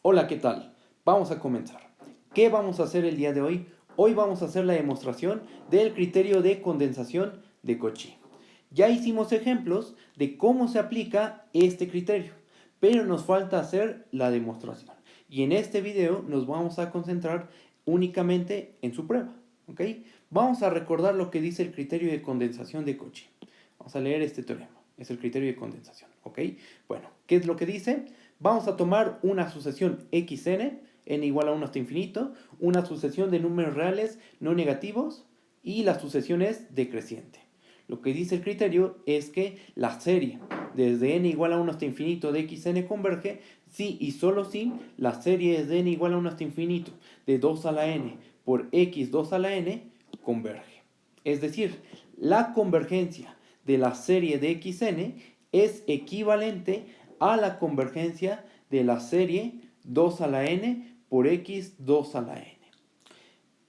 Hola, ¿qué tal? Vamos a comenzar. ¿Qué vamos a hacer el día de hoy? Hoy vamos a hacer la demostración del criterio de condensación de Cauchy. Ya hicimos ejemplos de cómo se aplica este criterio, pero nos falta hacer la demostración. Y en este video nos vamos a concentrar únicamente en su prueba. ¿Ok? Vamos a recordar lo que dice el criterio de condensación de Cauchy. Vamos a leer este teorema. Es el criterio de condensación. ¿Ok? Bueno, ¿qué es lo que dice? Vamos a tomar una sucesión xn, n igual a 1 hasta infinito, una sucesión de números reales no negativos y la sucesión es decreciente. Lo que dice el criterio es que la serie desde n igual a 1 hasta infinito de xn converge si y solo si la serie desde n igual a 1 hasta infinito de 2 a la n por x2 a la n converge. Es decir, la convergencia de la serie de xn es equivalente a la convergencia de la serie 2 a la n por x 2 a la n.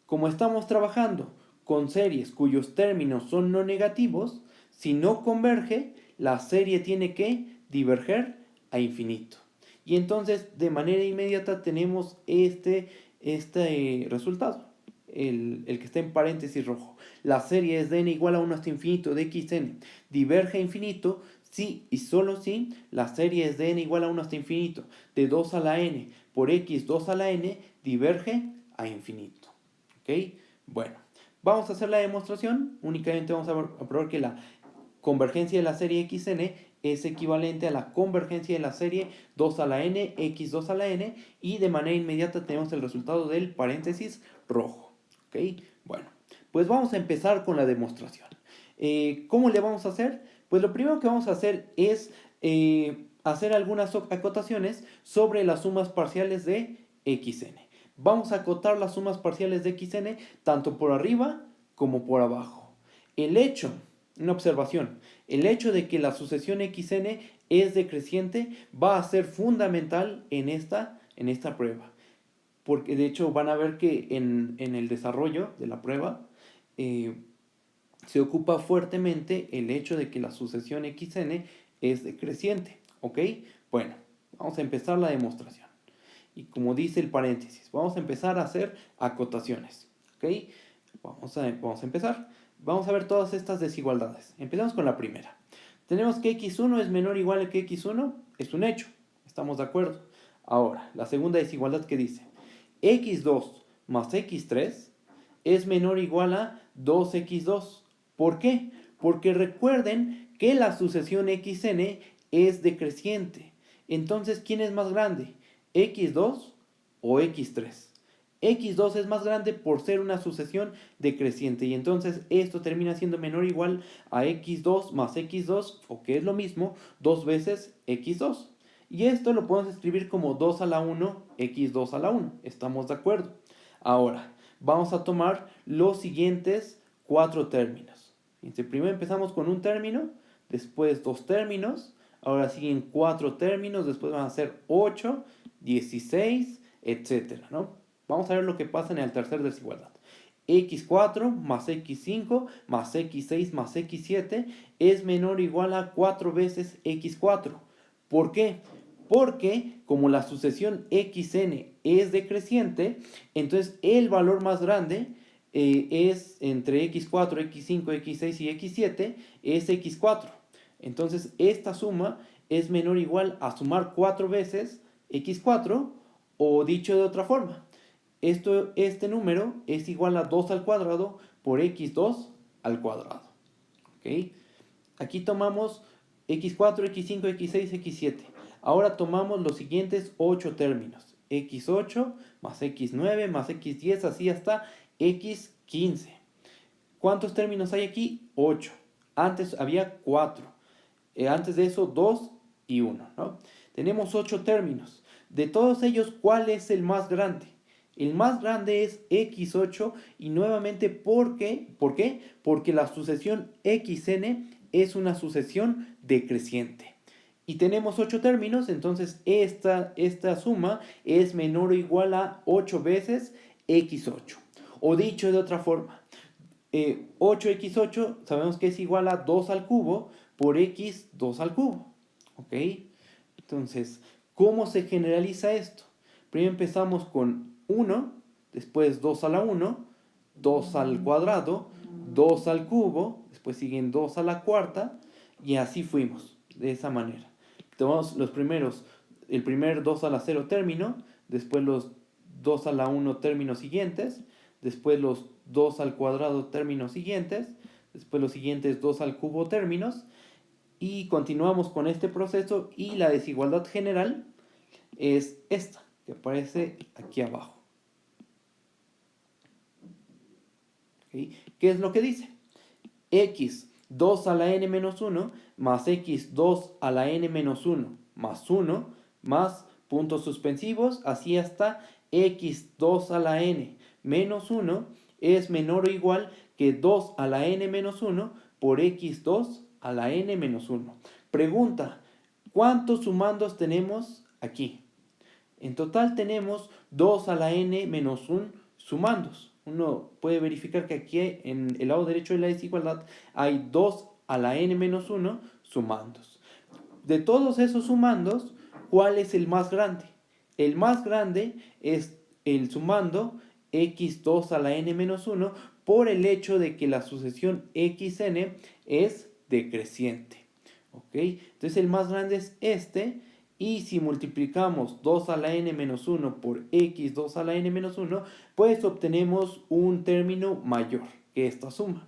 Como estamos trabajando con series cuyos términos son no negativos, si no converge, la serie tiene que diverger a infinito. Y entonces de manera inmediata tenemos este resultado, el que está en paréntesis rojo. La serie es de n igual a 1 hasta infinito de xn diverge a infinito si y solo si la serie es de n igual a 1 hasta infinito de 2 a la n por x 2 a la n diverge a infinito. ¿Ok? Bueno, vamos a hacer la demostración. Únicamente vamos a probar que la convergencia de la serie xn es equivalente a la convergencia de la serie 2 a la n, x2 a la n, y de manera inmediata tenemos el resultado del paréntesis rojo. ¿Ok? Bueno, pues vamos a empezar con la demostración. ¿Cómo le vamos a hacer? Pues lo primero que vamos a hacer es hacer algunas acotaciones sobre las sumas parciales de xn. Vamos a acotar las sumas parciales de xn tanto por arriba como por abajo. Una observación, el hecho de que la sucesión xn es decreciente va a ser fundamental en esta prueba. Porque de hecho van a ver que en el desarrollo de la prueba se ocupa fuertemente el hecho de que la sucesión xn es decreciente. ¿Ok? Bueno, vamos a empezar la demostración. Y como dice el paréntesis, vamos a empezar a hacer acotaciones. ¿Ok? Vamos a empezar. Vamos a ver todas estas desigualdades. Empezamos con la primera. Tenemos que x1 es menor o igual a que x1. Es un hecho. Estamos de acuerdo. Ahora, la segunda desigualdad que dice x2 más x3 es menor o igual a 2x2. ¿Por qué? Porque recuerden que la sucesión xn es decreciente. Entonces, ¿quién es más grande? ¿x2 o x3? x2 es más grande por ser una sucesión decreciente y entonces esto termina siendo menor o igual a x2 más x2, o que es lo mismo, 2 veces x2. Y esto lo podemos escribir como 2 a la 1, x2 a la 1. ¿Estamos de acuerdo? Ahora, vamos a tomar los siguientes 4 términos. Fíjense, primero empezamos con un término, después 2 términos, ahora siguen 4 términos, después van a ser 8, 16, etcétera, ¿no? Vamos a ver lo que pasa en la tercera desigualdad. x4 más x5 más x6 más x7 es menor o igual a 4 veces x4. ¿Por qué? Porque como la sucesión xn es decreciente, entonces el valor más grande es entre x4, x5, x6 y x7 es x4. Entonces esta suma es menor o igual a sumar 4 veces x4, o dicho de otra forma, este número es igual a 2 al cuadrado por x2 al cuadrado. ¿Ok? Aquí tomamos x4, x5, x6, x7. Ahora tomamos los siguientes 8 términos. x8 más x9 más x10, así hasta x15. ¿Cuántos términos hay aquí? 8. Antes había 4. Antes de eso 2 y 1, ¿no? Tenemos 8 términos. De todos ellos, ¿cuál es el más grande? El más grande es x8 y nuevamente ¿por qué? Porque la sucesión xn es una sucesión decreciente. Y tenemos 8 términos, entonces esta suma es menor o igual a 8 veces x8. O dicho de otra forma, 8x8 sabemos que es igual a 2 al cubo por x2 al cubo. ¿Ok? Entonces, ¿cómo se generaliza esto? Primero empezamos con 1, después 2 a la 1, 2 al cuadrado, 2 al cubo, después siguen 2 a la cuarta, y así fuimos, de esa manera. Tomamos el primer 2 a la 0 término, después los 2 a la 1 términos siguientes, después los 2 al cuadrado términos siguientes, después los siguientes 2 al cubo términos, y continuamos con este proceso, y la desigualdad general es esta, que aparece aquí abajo. ¿Okay? ¿Qué es lo que dice? X 2 a la n menos 1 más x 2 a la n menos 1 más 1 más puntos suspensivos, así hasta x 2 a la n menos 1 es menor o igual que 2 a la n menos 1 por x2 a la n menos 1. Pregunta, ¿cuántos sumandos tenemos aquí? En total tenemos 2 a la n menos 1 sumandos. Uno puede verificar que aquí en el lado derecho de la desigualdad hay 2 a la n menos 1 sumandos. De todos esos sumandos, ¿cuál es el más grande? El más grande es el sumando x2 a la n menos 1 por el hecho de que la sucesión xn es decreciente. ¿Ok? Entonces el más grande es este. Y si multiplicamos 2 a la n menos 1 por x2 a la n menos 1, pues obtenemos un término mayor que esta suma.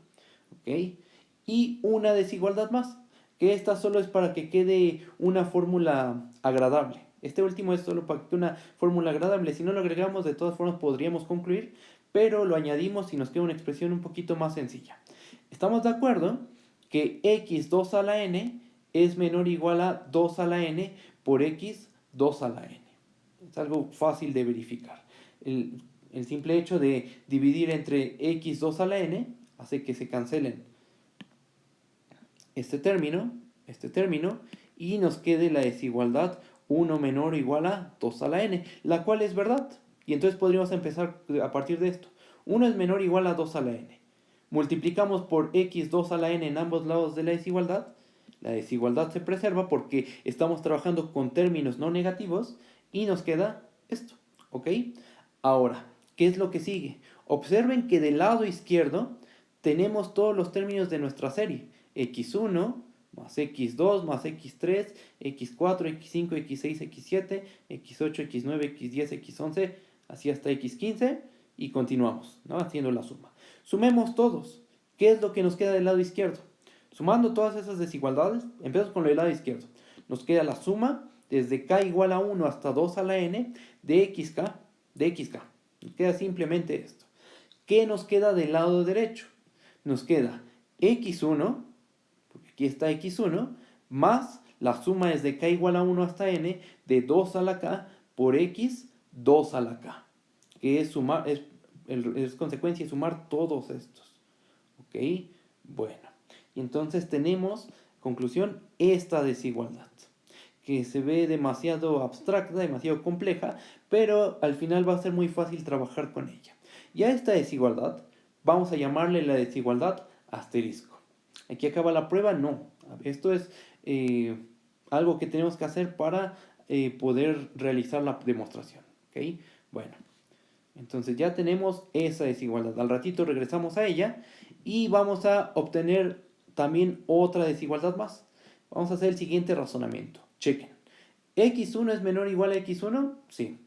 ¿Ok? Y una desigualdad más, que esta solo es para que quede una fórmula agradable. Este último es solo para que quede una fórmula agradable. Si no lo agregamos, de todas formas podríamos concluir, pero lo añadimos y nos queda una expresión un poquito más sencilla. ¿Estamos de acuerdo? Que x2 a la n es menor o igual a 2 a la n por x 2 a la n. Es algo fácil de verificar. El simple hecho de dividir entre x2 a la n hace que se cancelen este término, y nos quede la desigualdad 1 menor o igual a 2 a la n, la cual es verdad. Y entonces podríamos empezar a partir de esto. 1 es menor o igual a 2 a la n. Multiplicamos por x2 a la n en ambos lados de la desigualdad. La desigualdad se preserva porque estamos trabajando con términos no negativos y nos queda esto, ¿ok? Ahora, ¿qué es lo que sigue? Observen que del lado izquierdo tenemos todos los términos de nuestra serie. x1 más x2 más x3, x4, x5, x6, x7, x8, x9, x10, x11, así hasta x15 y continuamos, ¿no? Haciendo la suma. Sumemos todos. ¿Qué es lo que nos queda del lado izquierdo? Sumando todas esas desigualdades, empezamos con el lado izquierdo. Nos queda la suma desde k igual a 1 hasta 2 a la n de xk. Nos queda simplemente esto. ¿Qué nos queda del lado derecho? Nos queda x1, porque aquí está x1, más la suma desde k igual a 1 hasta n de 2 a la k por x 2 a la k, que es consecuencia de sumar todos estos. ¿Ok? Bueno. Y entonces tenemos, conclusión, esta desigualdad, que se ve demasiado abstracta, demasiado compleja, pero al final va a ser muy fácil trabajar con ella. Y a esta desigualdad vamos a llamarle la desigualdad asterisco. ¿Aquí acaba la prueba? No. Esto es algo que tenemos que hacer para poder realizar la demostración. ¿Ok? Bueno, entonces ya tenemos esa desigualdad. Al ratito regresamos a ella y vamos a obtener también otra desigualdad más. Vamos a hacer el siguiente razonamiento. Chequen. ¿x1 es menor o igual a x1? Sí.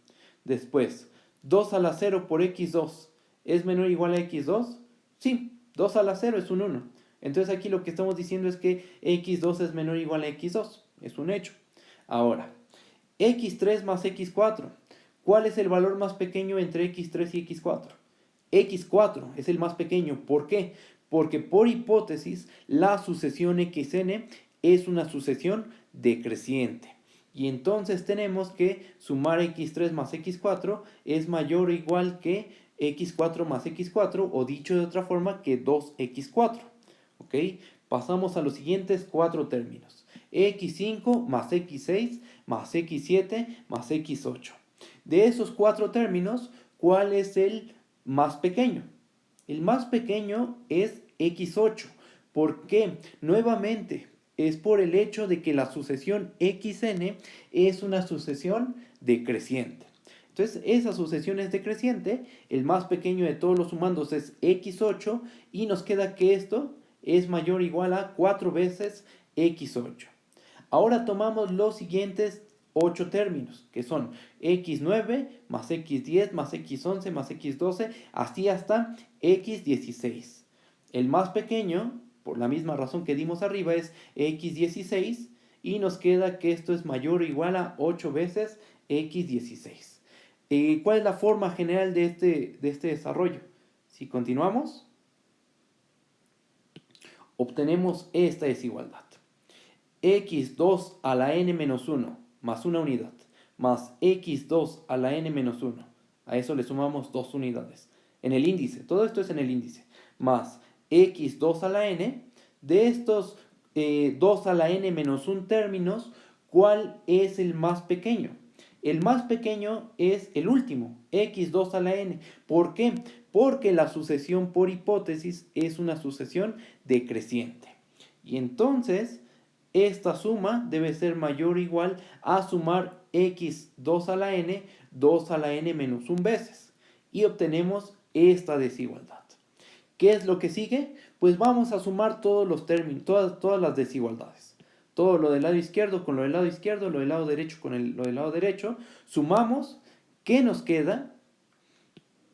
Después, 2 a la 0 por x2 ¿es menor o igual a x2? Sí. 2 a la 0 es un 1. Entonces aquí lo que estamos diciendo es que x2 es menor o igual a x2. Es un hecho. Ahora, x3 más x4. ¿Cuál es el valor más pequeño entre x3 y x4? x4 es el más pequeño. ¿Por qué? Porque por hipótesis la sucesión xn es una sucesión decreciente. Y entonces tenemos que sumar x3 más x4 es mayor o igual que x4 más x4, o dicho de otra forma que 2x4. ¿Ok? Pasamos a los siguientes cuatro términos. x5 más x6 más x7 más x8. De esos cuatro términos, ¿cuál es el más pequeño? El más pequeño es x8. ¿Por qué? Nuevamente, es por el hecho de que la sucesión xn es una sucesión decreciente. Entonces, esa sucesión es decreciente, el más pequeño de todos los sumandos es x8 y nos queda que esto es mayor o igual a 4 veces x8. Ahora tomamos los siguientes 8 términos, que son x9 más x10 más x11 más x12, así hasta x16. El más pequeño, por la misma razón que dimos arriba, es x16 y nos queda que esto es mayor o igual a 8 veces x16. ¿Cuál es la forma general de este desarrollo? Si continuamos, obtenemos esta desigualdad. x2 a la n menos 1 más una unidad, más x2 a la n menos 1. A eso le sumamos 2 unidades. En el índice, todo esto es en el índice. Más x2 a la n. De estos 2 a la n menos 1 términos, ¿cuál es el más pequeño? El más pequeño es el último, x2 a la n. ¿Por qué? Porque la sucesión por hipótesis es una sucesión decreciente. Y entonces, esta suma debe ser mayor o igual a sumar x2 a la n, 2 a la n menos 1 veces. Y obtenemos esta desigualdad. ¿Qué es lo que sigue? Pues vamos a sumar todos los términos, todas las desigualdades. Todo lo del lado izquierdo con lo del lado izquierdo, lo del lado derecho con lo del lado derecho. Sumamos. ¿Qué nos queda?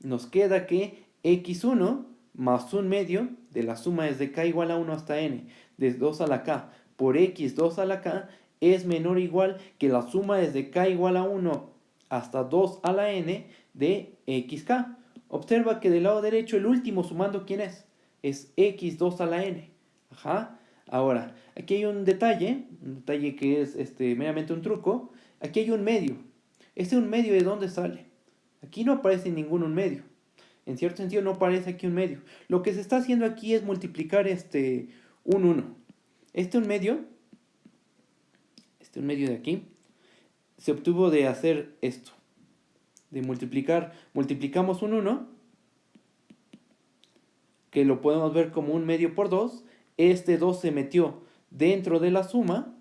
Nos queda que x1 más 1 medio de la suma desde k igual a 1 hasta n, de 2 a la k, por x2 a la k, es menor o igual que la suma desde k igual a 1 hasta 2 a la n de xk. Observa que del lado derecho el último sumando, ¿quién es? Es x2 a la n. Ajá. Ahora, aquí hay un detalle que es meramente un truco. Aquí hay un medio. ¿Un medio de dónde sale? Aquí no aparece ningún un medio. En cierto sentido no aparece aquí un medio. Lo que se está haciendo aquí es multiplicar un 1. Un medio de aquí, se obtuvo de hacer esto. De multiplicamos un 1, que lo podemos ver como un medio por 2. Este 2 se metió dentro de la suma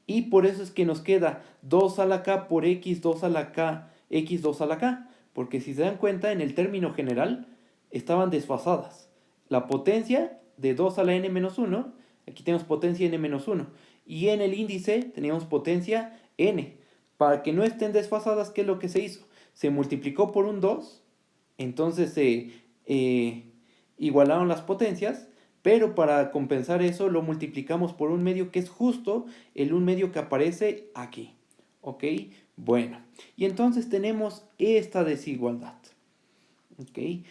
y por eso es que nos queda 2 a la k por x2 a la k, x2 a la k. Porque si se dan cuenta, en el término general estaban desfasadas. La potencia de 2 a la n menos 1, aquí tenemos potencia n menos 1. Y en el índice teníamos potencia n. Para que no estén desfasadas, ¿qué es lo que se hizo? Se multiplicó por un 2, entonces se igualaron las potencias, pero para compensar eso lo multiplicamos por un medio que es justo el un medio que aparece aquí. ¿Ok? Bueno, y entonces tenemos esta desigualdad. ¿Ok?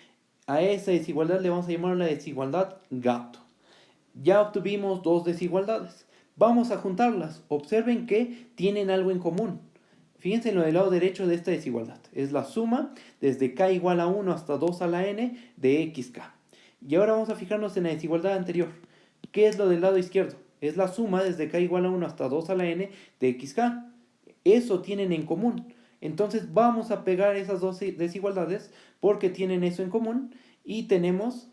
A esa desigualdad le vamos a llamar la desigualdad gato. Ya obtuvimos dos desigualdades. Vamos a juntarlas. Observen que tienen algo en común. Fíjense en lo del lado derecho de esta desigualdad. Es la suma desde k igual a 1 hasta 2 a la n de xk. Y ahora vamos a fijarnos en la desigualdad anterior. ¿Qué es lo del lado izquierdo? Es la suma desde k igual a 1 hasta 2 a la n de xk. Eso tienen en común. Entonces vamos a pegar esas dos desigualdades porque tienen eso en común. Y tenemos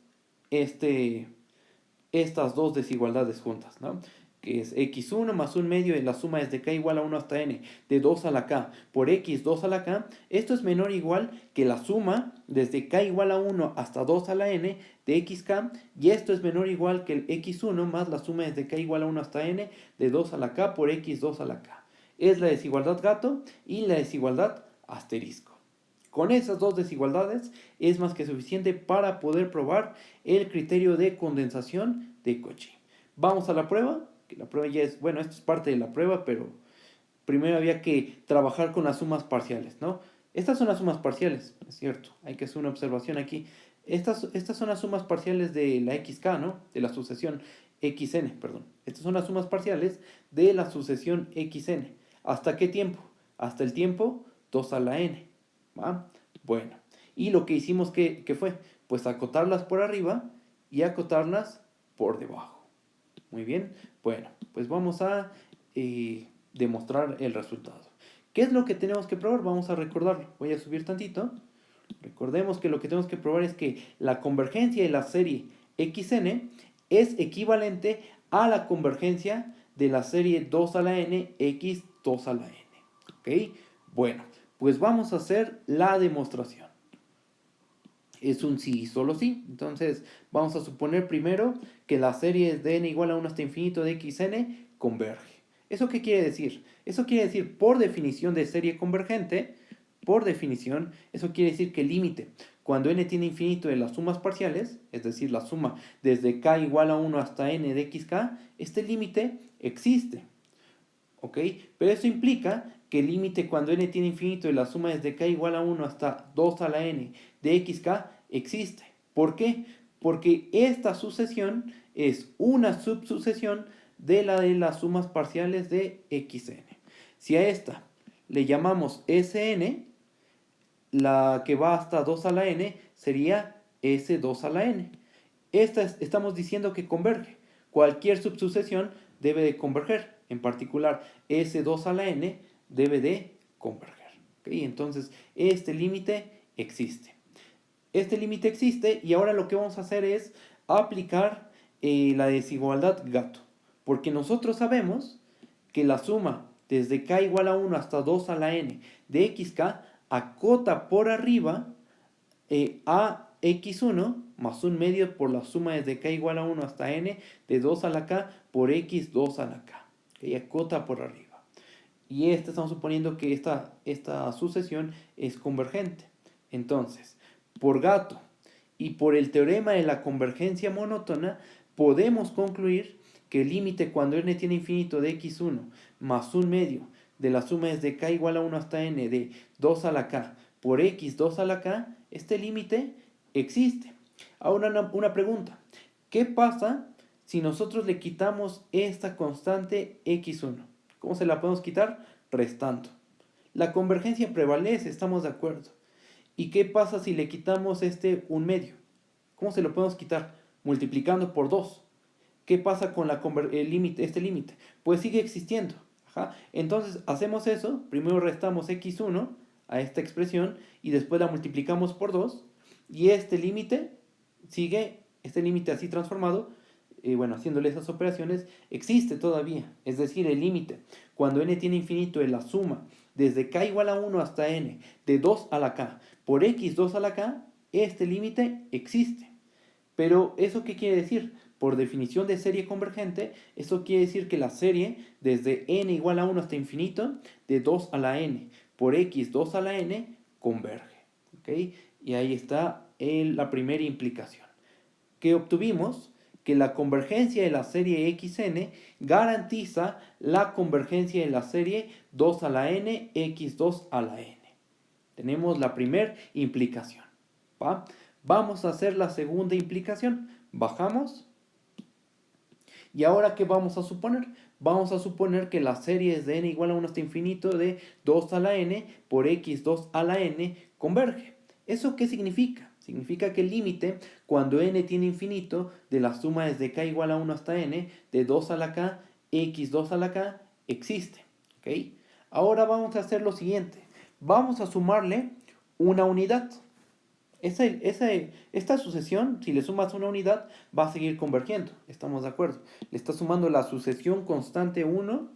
estas dos desigualdades juntas, ¿no? Que es x1 más 1 medio de la suma desde k igual a 1 hasta n de 2 a la k por x2 a la k. Esto es menor o igual que la suma desde k igual a 1 hasta 2 a la n de xk. Y esto es menor o igual que el x1 más la suma desde k igual a 1 hasta n de 2 a la k por x2 a la k. Es la desigualdad gato y la desigualdad asterisco. Con esas dos desigualdades es más que suficiente para poder probar el criterio de condensación de Cauchy. Vamos a la prueba, que la prueba ya es, bueno, esto es parte de la prueba, pero primero había que trabajar con las sumas parciales, ¿no? Estas son las sumas parciales, es cierto, hay que hacer una observación aquí. Estas son las sumas parciales de la xk, ¿no? De la sucesión xn, perdón. Estas son las sumas parciales de la sucesión xn. ¿Hasta qué tiempo? Hasta el tiempo 2 a la n. ¿Va? Bueno, y lo que hicimos que fue, pues acotarlas por arriba y acotarlas por debajo. Muy bien, bueno, pues vamos a demostrar el resultado. ¿Qué es lo que tenemos que probar? Vamos a recordarlo. Voy a subir tantito. Recordemos que lo que tenemos que probar es que la convergencia de la serie xn es equivalente a la convergencia de la serie 2 a la n, x2 a la n. ¿Ok? Bueno, Pues vamos a hacer la demostración. Es un sí y solo sí. Entonces vamos a suponer primero que la serie de n igual a 1 hasta infinito de xn converge. ¿Eso qué quiere decir? Eso quiere decir, por definición de serie convergente, por definición, eso quiere decir que el límite, cuando n tiene infinito de las sumas parciales, es decir, la suma desde k igual a 1 hasta n de xk, este límite existe. ¿Ok? Pero eso implica que el límite cuando n tiene infinito de la suma desde k igual a 1 hasta 2 a la n de xk existe. ¿Por qué? Porque esta sucesión es una subsucesión de las sumas parciales de xn. Si a esta le llamamos Sn, la que va hasta 2 a la n sería S2 a la n. Estamos diciendo que converge. Cualquier subsucesión debe de converger. En particular, S2 a la n debe de converger. ¿Okay? Entonces, este límite existe. Este límite existe y ahora lo que vamos a hacer es aplicar la desigualdad Gatto. Porque nosotros sabemos que la suma desde k igual a 1 hasta 2 a la n de xk acota por arriba a x1 más un medio por la suma desde k igual a 1 hasta n de 2 a la k por x2 a la k. ¿Okay? Acota por arriba. Y estamos suponiendo que esta sucesión es convergente. Entonces, por Gatto y por el teorema de la convergencia monótona, podemos concluir que el límite cuando n tiene infinito de x1 más un medio de la suma desde k igual a 1 hasta n de 2 a la k por x2 a la k, este límite existe. Ahora una pregunta. ¿Qué pasa si nosotros le quitamos esta constante x1? ¿Cómo se la podemos quitar? Restando. La convergencia prevalece, estamos de acuerdo. ¿Y qué pasa si le quitamos este un medio? ¿Cómo se lo podemos quitar? Multiplicando por 2. ¿Qué pasa con este límite? Pues sigue existiendo. Ajá. Entonces hacemos eso, primero restamos x1 a esta expresión y después la multiplicamos por 2 y este límite sigue, este límite así transformado, bueno, haciéndole esas operaciones, existe todavía. Es decir, el límite, cuando n tiene infinito de la suma desde k igual a 1 hasta n de 2 a la k por x2 a la k, este límite existe. Pero ¿eso qué quiere decir? Por definición de serie convergente, eso quiere decir que la serie desde n igual a 1 hasta infinito, de 2 a la n por x2 a la n, converge. ¿Okay? Y ahí está la primera implicación. ¿Qué obtuvimos? Que la convergencia de la serie xn garantiza la convergencia de la serie 2 a la n, x2 a la n. Tenemos la primera implicación. ¿Va? Vamos a hacer la segunda implicación. Bajamos. ¿Y ahora qué vamos a suponer? Vamos a suponer que la serie es de n igual a 1 hasta infinito de 2 a la n por x2 a la n converge. ¿Eso qué significa? Significa que el límite, cuando n tiene infinito, de la suma desde k igual a 1 hasta n, de 2 a la k, x2 a la k, existe. ¿Okay? Ahora vamos a hacer lo siguiente. Vamos a sumarle una unidad. Esta sucesión, si le sumas una unidad, va a seguir convergiendo. Estamos de acuerdo. Le está sumando la sucesión constante 1,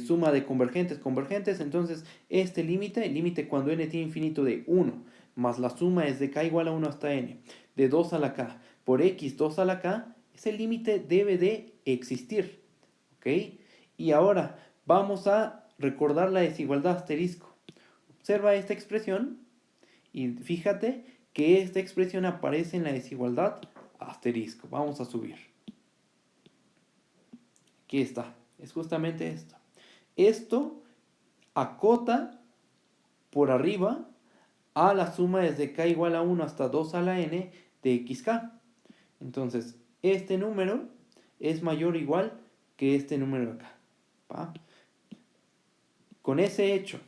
suma de convergentes. Entonces, este límite, el límite cuando n tiene infinito de 1, más la suma es de k igual a 1 hasta n, de 2 a la k, por x2 a la k, ese límite debe de existir. ¿Ok? Y ahora vamos a recordar la desigualdad asterisco. Observa esta expresión. Y fíjate que esta expresión aparece en la desigualdad asterisco. Vamos a subir. Aquí está. Es justamente esto. Esto acota por arriba a la suma desde k igual a 1 hasta 2 a la n de xk. Entonces, este número es mayor o igual que este número de acá. ¿Va? Con ese hecho,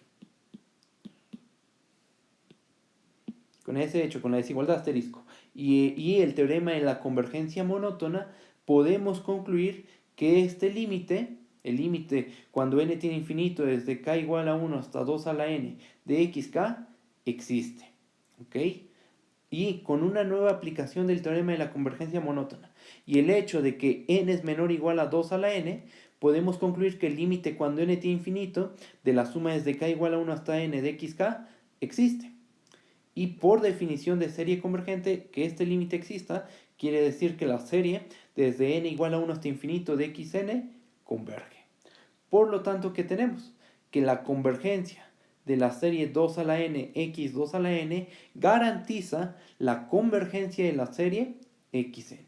con la desigualdad asterisco y el teorema de la convergencia monótona, podemos concluir que este límite, el límite cuando n tiene infinito desde k igual a 1 hasta 2 a la n de xk, existe. ¿Ok? Y con una nueva aplicación del teorema de la convergencia monótona y el hecho de que n es menor o igual a 2 a la n, podemos concluir que el límite cuando n tiene infinito de la suma desde k igual a 1 hasta n de xk existe. Y por definición de serie convergente, que este límite exista, quiere decir que la serie desde n igual a 1 hasta infinito de xn converge. Por lo tanto, ¿qué tenemos? Que la convergencia de la serie 2 a la n, x2 a la n, garantiza la convergencia de la serie xn.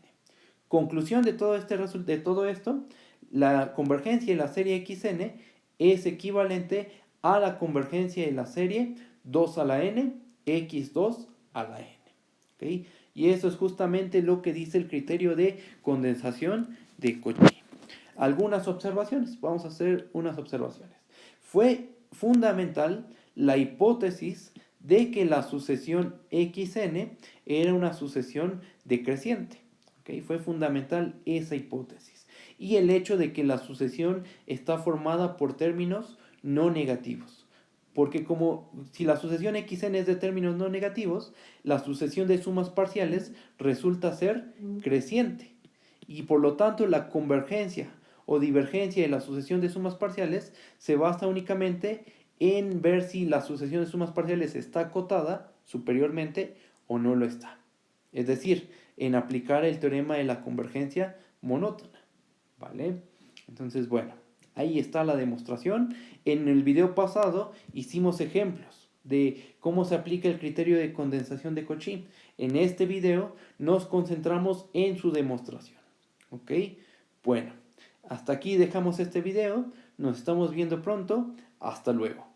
Conclusión de todo esto, la convergencia de la serie xn es equivalente a la convergencia de la serie 2 a la n, x2 a la n. ¿Okay? Y eso es justamente lo que dice el criterio de condensación de Cauchy. Algunas observaciones, vamos a hacer unas observaciones. Fue fundamental la hipótesis de que la sucesión xn era una sucesión decreciente. ¿Okay? Fue fundamental esa hipótesis. Y el hecho de que la sucesión está formada por términos no negativos. Porque como si la sucesión xn es de términos no negativos, la sucesión de sumas parciales resulta ser creciente. Y por lo tanto la convergencia o divergencia de la sucesión de sumas parciales se basa únicamente en ver si la sucesión de sumas parciales está acotada superiormente o no lo está. Es decir, en aplicar el teorema de la convergencia monótona. ¿Vale? Entonces, bueno, ahí está la demostración. En el video pasado hicimos ejemplos de cómo se aplica el criterio de condensación de Cauchy. En este video nos concentramos en su demostración. ¿Ok? Bueno, hasta aquí dejamos este video. Nos estamos viendo pronto. Hasta luego.